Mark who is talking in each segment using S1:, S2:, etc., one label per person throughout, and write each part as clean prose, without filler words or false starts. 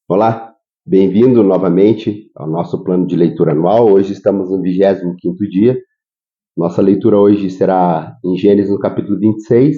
S1: Olá, bem-vindo novamente ao nosso plano de leitura anual. Hoje estamos no 25º dia. Nossa leitura hoje será em Gênesis no capítulo 26,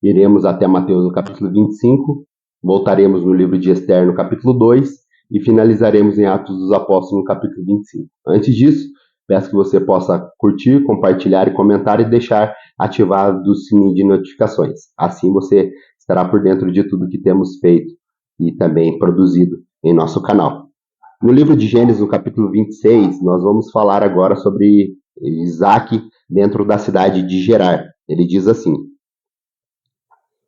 S1: iremos até Mateus no capítulo 25, voltaremos no livro de Esther no capítulo 2 e finalizaremos em Atos dos Apóstolos no capítulo 25. Antes disso, peço que você possa curtir, compartilhar e comentar e deixar ativado o sininho de notificações. Assim você estará por dentro de tudo que temos feito e também produzido em nosso canal. No livro de Gênesis, no capítulo 26, nós vamos falar agora sobre Isaac dentro da cidade de Gerar. Ele diz assim: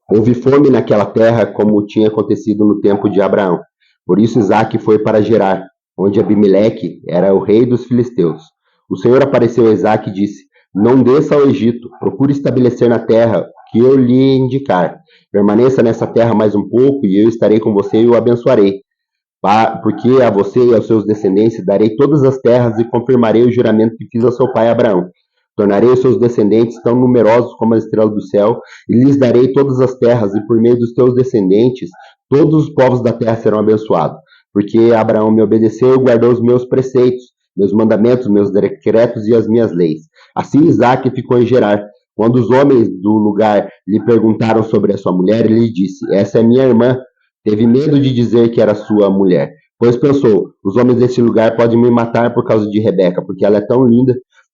S1: houve fome naquela terra como tinha acontecido no tempo de Abraão. Por isso Isaac foi para Gerar, onde Abimeleque era o rei dos filisteus. O Senhor apareceu a Isaac e disse: não desça ao Egito, procure estabelecer na terra que eu lhe indicar. Permaneça nessa terra mais um pouco e eu estarei com você e o abençoarei. Porque a você e aos seus descendentes darei todas as terras e confirmarei o juramento que fiz ao seu pai Abraão. Tornarei os seus descendentes tão numerosos como as estrelas do céu, e lhes darei todas as terras, e por meio dos teus descendentes, todos os povos da terra serão abençoados. Porque Abraão me obedeceu e guardou os meus preceitos, meus mandamentos, meus decretos e as minhas leis. Assim Isaac ficou em Gerar. Quando os homens do lugar lhe perguntaram sobre a sua mulher, ele disse: essa é minha irmã. Teve medo de dizer que era sua mulher, pois pensou: os homens desse lugar podem me matar por causa de Rebeca, porque ela é tão linda,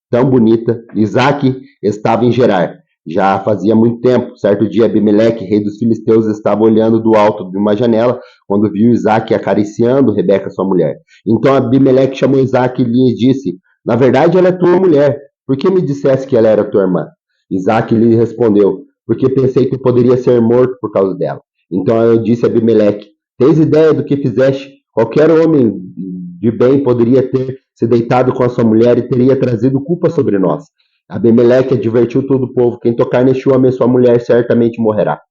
S1: tão bonita. Isaac estava em Gerar. Já fazia muito tempo. Certo dia, Abimeleque, rei dos filisteus, estava olhando do alto de uma janela quando viu Isaac acariciando Rebeca, sua mulher. Então Abimeleque chamou Isaac e lhe disse: na verdade, ela é tua mulher. Por que me disseste que ela era tua irmã? Isaac lhe respondeu: porque pensei que poderia ser morto por causa dela. Então eu disse a Abimeleque: tens ideia do que fizeste? Qualquer homem de bem poderia ter se deitado com a sua mulher e teria trazido culpa sobre nós. Abimeleque advertiu todo o povo: quem tocar neste homem e sua mulher certamente morrerá.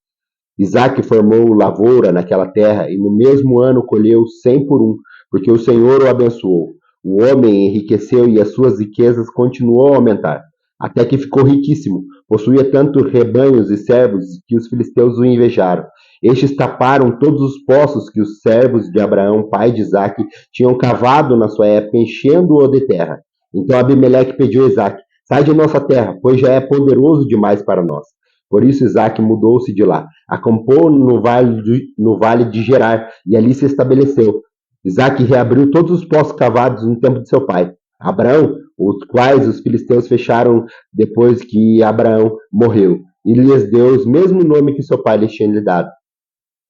S1: Isaac formou lavoura naquela terra e no mesmo ano colheu 100 por um, porque o Senhor o abençoou. O homem enriqueceu e as suas riquezas continuou a aumentar, até que ficou riquíssimo. Possuía tanto rebanhos e servos que os filisteus o invejaram. Estes taparam todos os poços que os servos de Abraão, pai de Isaac, tinham cavado na sua época, enchendo-o de terra. Então Abimeleque pediu a Isaac: sai de nossa terra, pois já é poderoso demais para nós. Por isso Isaac mudou-se de lá, acampou no vale de Gerar e ali se estabeleceu. Isaac reabriu todos os poços cavados no tempo de seu pai, Abraão, os quais os filisteus fecharam depois que Abraão morreu, e lhes deu o mesmo nome que seu pai lhes tinha dado.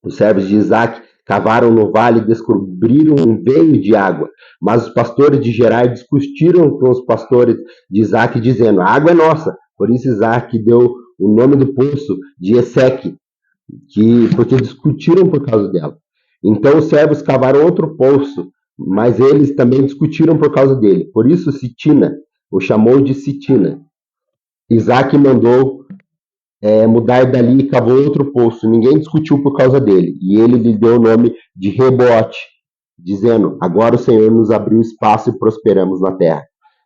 S1: Os servos de Isaac cavaram no vale e descobriram um veio de água. Mas os pastores de Gerar discutiram com os pastores de Isaac, dizendo: a água é nossa. Por isso Isaac deu o nome do poço de Eseque, porque discutiram por causa dela. Então os servos cavaram outro poço, mas eles também discutiram por causa dele. Por isso Sitina o chamou de Sitina. Isaac mandou mudar dali e cavou outro poço. Ninguém discutiu por causa dele. E ele lhe deu o nome de Rebote, dizendo: agora o Senhor nos abriu espaço e prosperamos na terra.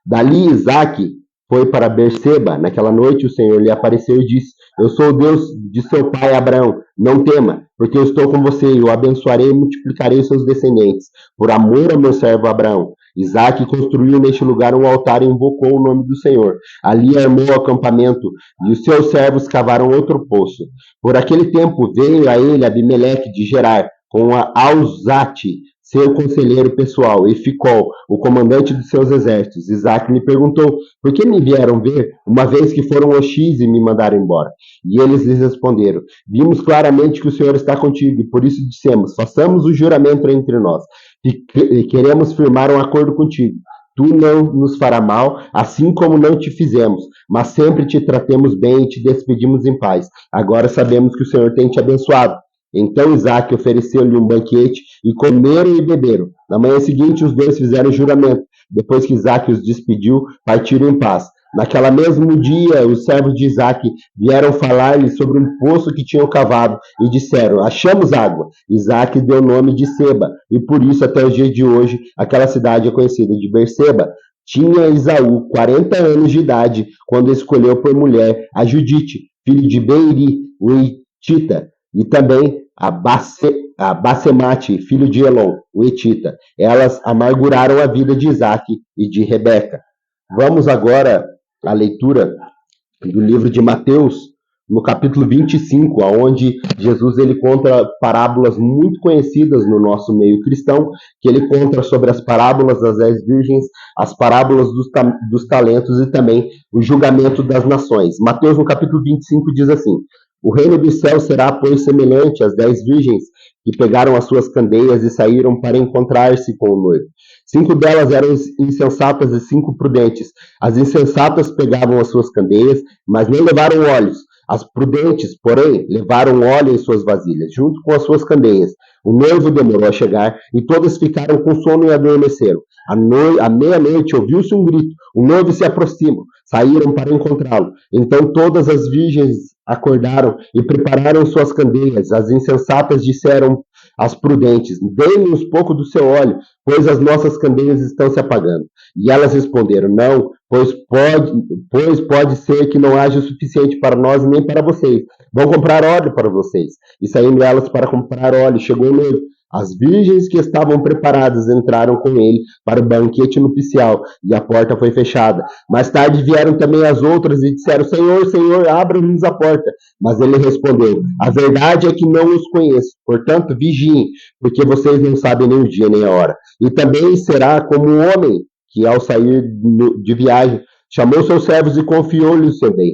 S1: Dali Isaac foi para Berseba. Naquela noite o Senhor lhe apareceu e disse: eu sou o Deus de seu pai Abraão. Não tema, porque eu estou com você e o abençoarei e multiplicarei seus descendentes, por amor ao meu servo Abraão. Isaac construiu neste lugar um altar e invocou o nome do Senhor. Ali armou o acampamento e os seus servos cavaram outro poço. Por aquele tempo veio a ele Abimeleque de Gerar, com a Alzate, seu conselheiro pessoal, e Ficol, o comandante de seus exércitos. Isaac lhe perguntou: por que me vieram ver, uma vez que foram hostis e me mandaram embora? E eles lhes responderam: vimos claramente que o Senhor está contigo, e por isso dissemos: façamos o juramento entre nós, e queremos firmar um acordo contigo. Tu não nos fará mal, assim como não te fizemos, mas sempre te tratemos bem e te despedimos em paz. Agora sabemos que o Senhor tem te abençoado. Então Isaac ofereceu-lhe um banquete, e comeram e beberam. Na manhã seguinte, os dois fizeram juramento. Depois que Isaac os despediu, partiram em paz. Naquele mesmo dia, os servos de Isaac vieram falar-lhe sobre um poço que tinham cavado e disseram: achamos água. Isaac deu o nome de Seba, e por isso, até o dia de hoje, aquela cidade é conhecida de Berseba. Tinha Esaú 40 anos de idade quando escolheu por mulher a Judite, filho de Beeri, o Hitita, e também a Basemate, filho de Elon, o Etita. Elas amarguraram a vida de Isaac e de Rebeca. Vamos agora à leitura do livro de Mateus, no capítulo 25, onde Jesus ele conta parábolas muito conhecidas no nosso meio cristão, que ele conta sobre as parábolas das 10 virgens, as parábolas dos talentos e também o julgamento das nações. Mateus, no capítulo 25, diz assim: o reino dos céus será, pois, semelhante às 10 virgens que pegaram as suas candeias e saíram para encontrar-se com o noivo. 5 delas eram insensatas e 5 prudentes. As insensatas pegavam as suas candeias, mas não levaram óleos. As prudentes, porém, levaram óleo em suas vasilhas, junto com as suas candeias. O noivo demorou a chegar e todas ficaram com sono e adormeceram. À meia-noite ouviu-se um grito. O noivo se aproxima. Saíram para encontrá-lo. Então todas as virgens acordaram e prepararam suas candeias. As insensatas disseram às prudentes: dê-nos um pouco do seu óleo, pois as nossas candeias estão se apagando. E elas responderam: não, pois pode ser que não haja o suficiente para nós nem para vocês. Vão comprar óleo para vocês. E saindo elas para comprar óleo, chegou o noivo. As virgens que estavam preparadas entraram com ele para o banquete nupcial, e a porta foi fechada. Mais tarde vieram também as outras e disseram: Senhor, Senhor, abra-nos a porta. Mas ele respondeu: a verdade é que não os conheço, portanto vigiem, porque vocês não sabem nem o dia nem a hora. E também será como um homem que, ao sair de viagem, chamou seus servos e confiou-lhe o seu bem.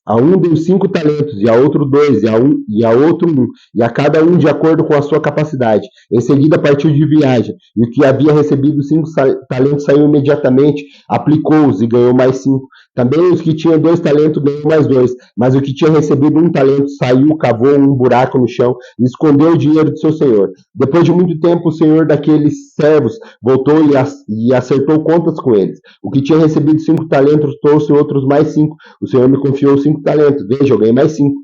S1: A um deu 5 talentos, e a outro 2, e a outro 1, e a cada um de acordo com a sua capacidade. Em seguida partiu de viagem, e o que havia recebido 5 talentos saiu imediatamente, aplicou-os e ganhou mais 5. Também os que tinham 2 talentos ganhou mais 2, mas o que tinha recebido 1 talento saiu, cavou um buraco no chão e escondeu o dinheiro de seu senhor. Depois de muito tempo, o senhor daqueles servos voltou e acertou contas com eles. O que tinha recebido 5 talentos trouxe outros mais 5. O senhor me confiou 5 talentos. Veja, eu ganhei mais 5.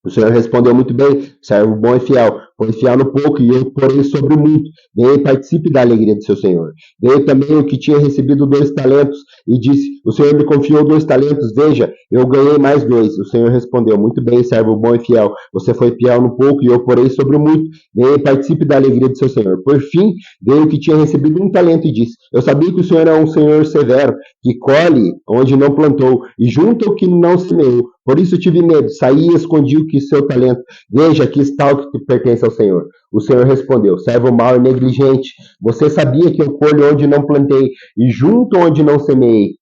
S1: O Senhor respondeu muito bem: servo bom e fiel. Foi fiel no pouco e eu porei sobre muito. Venha e participe da alegria de seu Senhor. Veio também o que tinha recebido 2 talentos e disse: o Senhor me confiou 2 talentos. Veja, eu ganhei mais 2. O Senhor respondeu: muito bem, servo bom e fiel. Você foi fiel no pouco e eu porei sobre muito. Venha e participe da alegria de seu Senhor. Por fim, veio o que tinha recebido 1 talento e disse: eu sabia que o Senhor é um Senhor severo, que colhe onde não plantou e junta o que não semeou. Por isso tive medo, saí e escondi o que seu talento. Veja, aqui está o que pertence ao Senhor. O Senhor respondeu: servo mau e negligente, você sabia que eu colho onde não plantei e junto onde não semeei.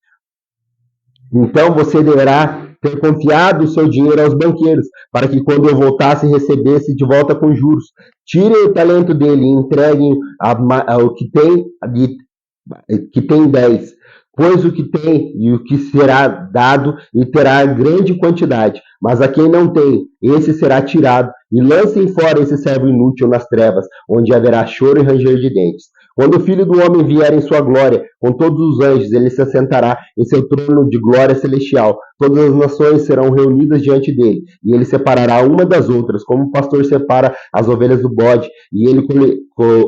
S1: Então você deverá ter confiado o seu dinheiro aos banqueiros, para que quando eu voltasse recebesse de volta com juros. Tirem o talento dele e entreguem ao que tem 10. Pois o que tem e o que será dado e terá grande quantidade, mas a quem não tem, esse será tirado, e lancem fora esse servo inútil nas trevas, onde haverá choro e ranger de dentes. Quando o Filho do Homem vier em sua glória, com todos os anjos, ele se assentará em seu trono de glória celestial. Todas as nações serão reunidas diante dele, e ele separará uma das outras, como o pastor separa as ovelhas do bode, e ele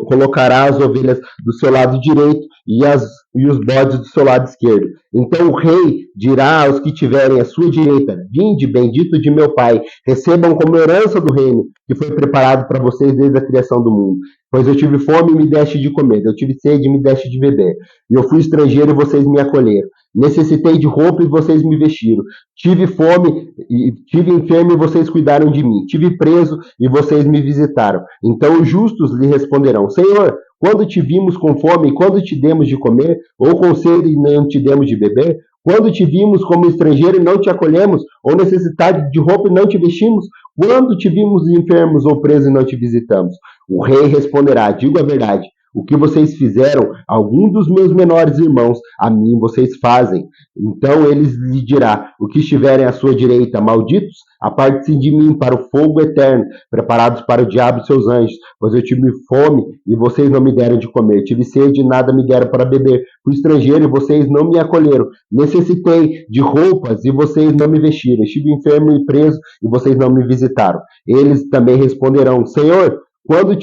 S1: colocará as ovelhas do seu lado direito e os bodes do seu lado esquerdo. Então o rei dirá aos que tiverem à sua direita: vinde, bendito de meu Pai, recebam como herança do reino, que foi preparado para vocês desde a criação do mundo. Pois eu tive fome e me deste de comer, eu tive sede e me deste de beber, e eu fui estrangeiro e vocês me acolheram. Necessitei de roupa e vocês me vestiram. Tive fome e tive enfermo e vocês cuidaram de mim. Tive preso e vocês me visitaram. Então os justos lhe responderão: Senhor, quando te vimos com fome, quando te demos de comer, ou com sede e não te demos de beber? Quando te vimos como estrangeiro e não te acolhemos, ou necessidade de roupa e não te vestimos? Quando te vimos enfermos ou presos e não te visitamos? O rei responderá: digo a verdade. O que vocês fizeram a algum dos meus menores irmãos, a mim vocês fazem. Então ele lhe dirá: o que estiverem à sua direita, malditos, aparte-se de mim para o fogo eterno, preparados para o diabo e seus anjos. Pois eu tive fome e vocês não me deram de comer. Tive sede e nada me deram para beber. Fui estrangeiro e vocês não me acolheram. Necessitei de roupas e vocês não me vestiram. Estive enfermo e preso e vocês não me visitaram. Eles também responderão: Senhor, quando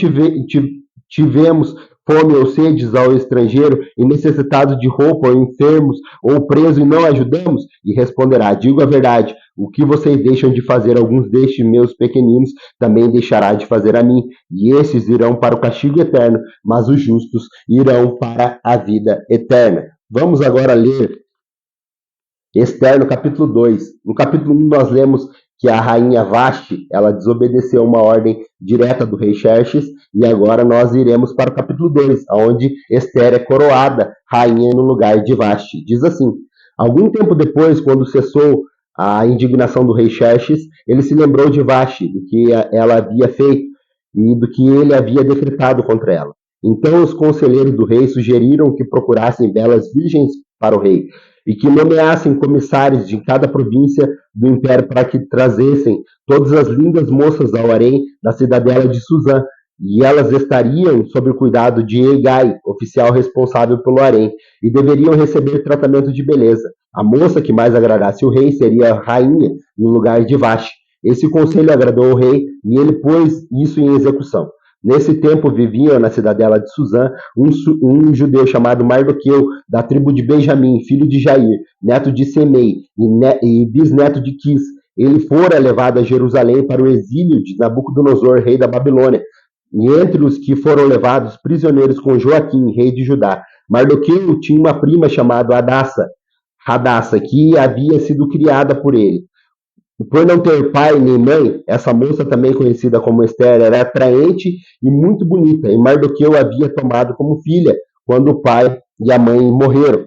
S1: tivemos fome ou sedes ao estrangeiro e necessitados de roupa ou enfermos ou presos e não ajudamos? E responderá: digo a verdade, o que vocês deixam de fazer alguns destes meus pequeninos, também deixará de fazer a mim. E esses irão para o castigo eterno, mas os justos irão para a vida eterna. Vamos agora ler Esther no capítulo 2. No capítulo 1 nós lemos que a rainha Vashti, ela desobedeceu uma ordem direta do rei Xerxes, e agora nós iremos para o capítulo 2, onde Esther é coroada rainha no lugar de Vashti. Diz assim: algum tempo depois, quando cessou a indignação do rei Xerxes, ele se lembrou de Vashti, do que ela havia feito e do que ele havia decretado contra ela. Então os conselheiros do rei sugeriram que procurassem belas virgens para o rei, e que nomeassem comissários de cada província do império para que trazessem todas as lindas moças ao harém da cidadela de Suzã, e elas estariam sob o cuidado de Hegai, oficial responsável pelo harém, e deveriam receber tratamento de beleza. A moça que mais agradasse o rei seria rainha no lugar de Vashti. Esse conselho agradou ao rei e ele pôs isso em execução. Nesse tempo vivia na cidadela de Suzã um judeu chamado Mardoqueu, da tribo de Benjamim, filho de Jair, neto de Semei e bisneto de Quis. Ele fora levado a Jerusalém para o exílio de Nabucodonosor, rei da Babilônia. E entre os que foram levados prisioneiros com Joaquim, rei de Judá, Mardoqueu tinha uma prima chamada Hadassa, que havia sido criada por ele. Por não ter pai nem mãe, essa moça, também conhecida como Esther, era atraente e muito bonita, e Mardoqueu havia tomado como filha quando o pai e a mãe morreram.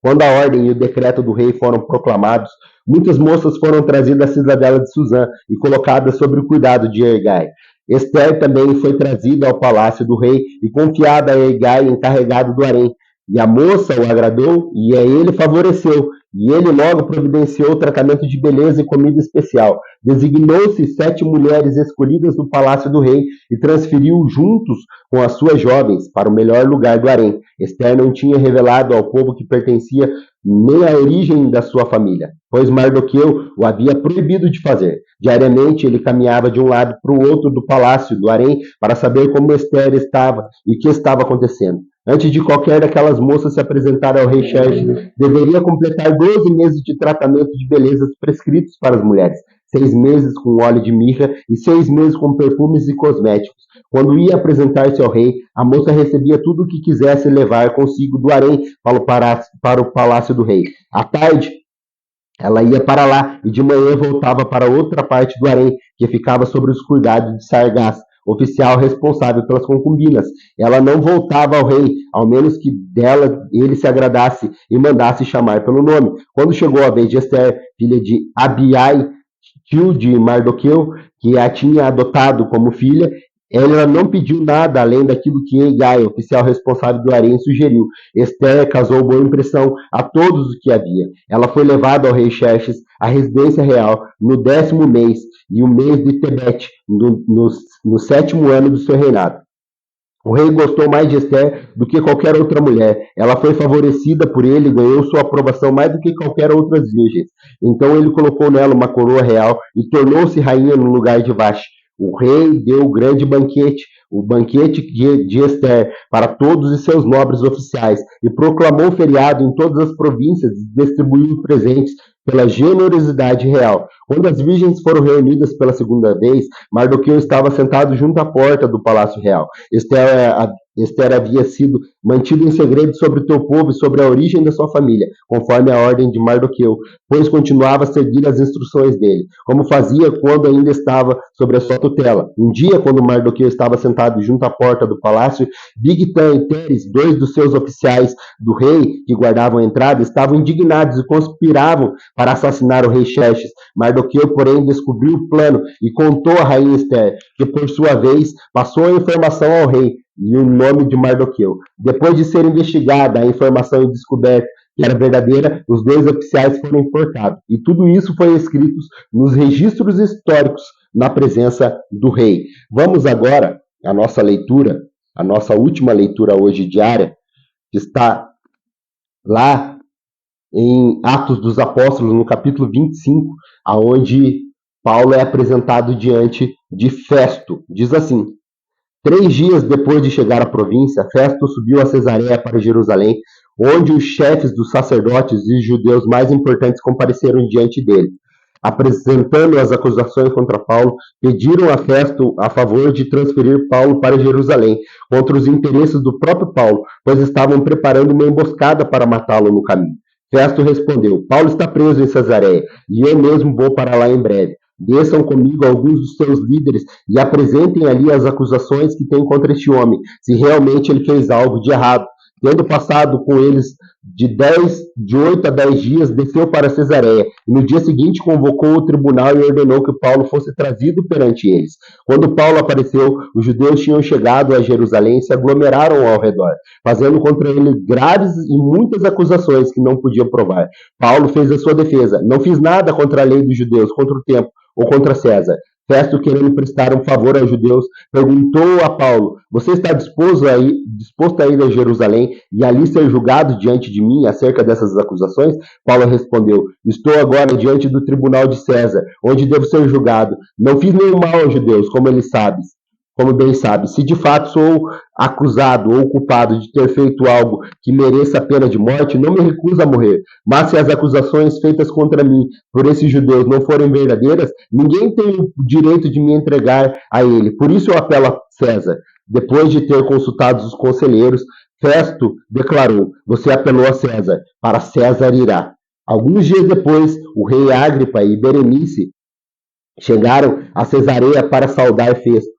S1: Quando a ordem e o decreto do rei foram proclamados, muitas moças foram trazidas à cidadela de Suzã e colocadas sob o cuidado de Hegai. Esther também foi trazida ao palácio do rei e confiada a Hegai, encarregado do harém. E a moça o agradou e a ele favoreceu, e ele logo providenciou tratamento de beleza e comida especial. Designou-se 7 mulheres escolhidas do palácio do rei e transferiu juntos com as suas jovens para o melhor lugar do harém. Esther não tinha revelado ao povo que pertencia nem a origem da sua família, pois Mardoqueu o havia proibido de fazer. Diariamente ele caminhava de um lado para o outro do palácio do harém para saber como Esther estava e o que estava acontecendo. Antes de qualquer daquelas moças se apresentar ao rei Xerxes, deveria completar 12 meses de tratamento de beleza prescritos para as mulheres, 6 meses com óleo de mirra e 6 meses com perfumes e cosméticos. Quando ia apresentar-se ao rei, a moça recebia tudo o que quisesse levar consigo do harém para o palácio do rei. À tarde, ela ia para lá e de manhã voltava para outra parte do harém, que ficava sob os cuidados de Sargás, oficial responsável pelas concubinas. Ela não voltava ao rei, ao menos que dela ele se agradasse e mandasse chamar pelo nome. Quando chegou a vez de Esther, filha de Abiai, tio de Mardoqueu, que a tinha adotado como filha, ela não pediu nada além daquilo que Hegai, oficial responsável do harém, sugeriu. Esther causou boa impressão a todos os que havia. Ela foi levada ao rei Xerxes, à residência real, no 10º mês, e o mês de Tebete, no 7º ano do seu reinado. O rei gostou mais de Esther do que qualquer outra mulher. Ela foi favorecida por ele e ganhou sua aprovação mais do que qualquer outra virgem. Então ele colocou nela uma coroa real e tornou-se rainha no lugar de Vashti. O rei deu o grande banquete, o banquete de Esther, para todos os seus nobres oficiais, e proclamou feriado em todas as províncias e distribuiu presentes pela generosidade real. Quando as virgens foram reunidas pela segunda vez, Mardoqueu estava sentado junto à porta do palácio real. Esther havia sido mantida em segredo sobre o teu povo e sobre a origem da sua família, conforme a ordem de Mardoqueu, pois continuava a seguir as instruções dele, como fazia quando ainda estava sobre a sua tutela. Um dia, quando Mardoqueu estava sentado junto à porta do palácio, Bigtan e Teres, 2 dos seus oficiais do rei que guardavam a entrada, estavam indignados e conspiravam para assassinar o rei Xerxes. Mardoqueu, porém, descobriu o plano e contou a rainha Esther, que por sua vez passou a informação ao rei e o nome de Mardoqueu. Depois de ser investigada a informação e descoberta que era verdadeira, os 2 oficiais foram enforcados. E tudo isso foi escrito nos registros históricos na presença do rei. Vamos agora à nossa leitura, a nossa última leitura hoje diária, que está lá em Atos dos Apóstolos, no capítulo 25, aonde Paulo é apresentado diante de Festo. Diz assim: 3 dias depois de chegar à província, Festo subiu a Cesareia para Jerusalém, onde os chefes dos sacerdotes e os judeus mais importantes compareceram diante dele. Apresentando as acusações contra Paulo, pediram a Festo a favor de transferir Paulo para Jerusalém, contra os interesses do próprio Paulo, pois estavam preparando uma emboscada para matá-lo no caminho. Festo respondeu: Paulo está preso em Cesareia, e eu mesmo vou para lá em breve. Desçam comigo alguns dos seus líderes e apresentem ali as acusações que têm contra este homem, se realmente ele fez algo de errado. Tendo passado com eles de 8 a 10 dias, desceu para Cesareia, e no dia seguinte convocou o tribunal e ordenou que Paulo fosse trazido perante eles. Quando Paulo apareceu, os judeus tinham chegado a Jerusalém e se aglomeraram ao redor, fazendo contra ele graves e muitas acusações que não podiam provar. Paulo fez a sua defesa: não fiz nada contra a lei dos judeus, contra o templo ou contra César. Festo, querendo prestar um favor aos judeus, perguntou a Paulo: você está disposto a ir a Jerusalém e ali ser julgado diante de mim acerca dessas acusações? Paulo respondeu: estou agora diante do tribunal de César, onde devo ser julgado. Não fiz nenhum mal aos judeus, como bem sabe. Se de fato sou acusado ou culpado de ter feito algo que mereça a pena de morte, não me recuso a morrer. Mas se as acusações feitas contra mim por esses judeus não forem verdadeiras, ninguém tem o direito de me entregar a ele. Por isso eu apelo a César. Depois de ter consultado os conselheiros, Festo declarou: você apelou a César, para César irá. Alguns dias depois, o rei Agripa e Berenice chegaram a Cesareia para saudar Festo.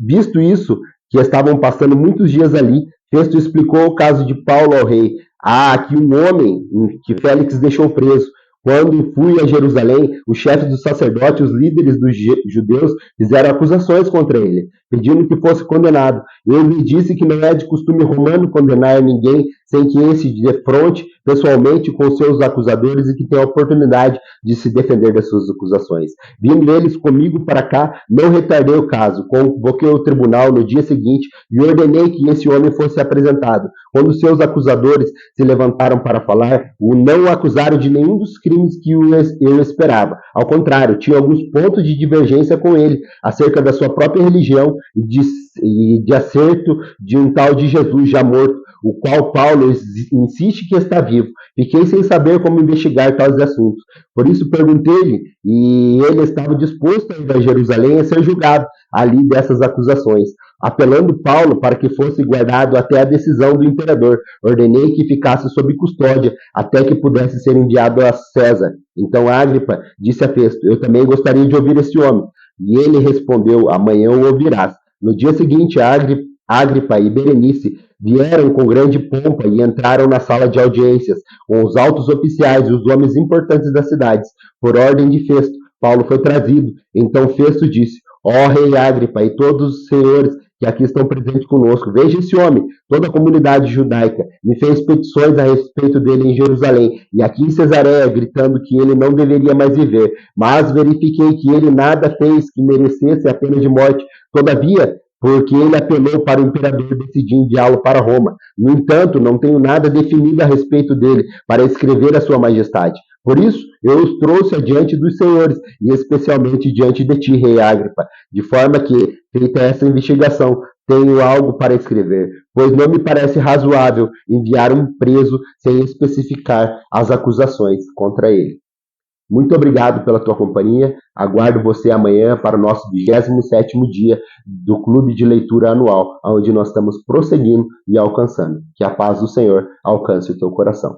S1: Visto isso, que estavam passando muitos dias ali, Festo explicou o caso de Paulo ao rei. Há aqui um homem que Félix deixou preso. Quando fui a Jerusalém, os chefes dos sacerdotes, os líderes dos judeus, fizeram acusações contra ele, pedindo que fosse condenado. Ele lhe disse que não é de costume romano condenar ninguém sem que esse defronte pessoalmente com seus acusadores e que tenha a oportunidade de se defender das suas acusações. Vindo eles comigo para cá, não retardei o caso, convoquei o tribunal no dia seguinte e ordenei que esse homem fosse apresentado. Quando seus acusadores se levantaram para falar, o não acusaram de nenhum dos crimes que eu esperava. Ao contrário, tinha alguns pontos de divergência com ele, acerca da sua própria religião e de acerto de um tal de Jesus já morto, o qual Paulo insiste que está vivo. Fiquei sem saber como investigar tais assuntos. Por isso perguntei-lhe, e ele estava disposto a ir a Jerusalém a ser julgado ali dessas acusações. Apelando Paulo para que fosse guardado até a decisão do imperador, ordenei que ficasse sob custódia até que pudesse ser enviado a César. Então Agripa disse a Festo: eu também gostaria de ouvir esse homem. E ele respondeu: amanhã o ouvirás. No dia seguinte, Agripa e Berenice vieram com grande pompa e entraram na sala de audiências, com os altos oficiais e os homens importantes das cidades. Por ordem de Festo, Paulo foi trazido. Então Festo disse: ó rei Agripa e todos os senhores que aqui estão presentes conosco, veja esse homem. Toda a comunidade judaica me fez petições a respeito dele em Jerusalém e aqui em Cesareia, gritando que ele não deveria mais viver. Mas verifiquei que ele nada fez que merecesse a pena de morte. Todavia, porque ele apelou para o imperador decidir enviá-lo para Roma. No entanto, não tenho nada definido a respeito dele para escrever a sua majestade. Por isso, eu os trouxe adiante dos senhores, e especialmente diante de ti, rei Agripa, de forma que, feita essa investigação, tenho algo para escrever, pois não me parece razoável enviar um preso sem especificar as acusações contra ele. Muito obrigado pela tua companhia. Aguardo você amanhã para o nosso 27º dia do Clube de Leitura Anual, onde nós estamos prosseguindo e alcançando. Que a paz do Senhor alcance o teu coração.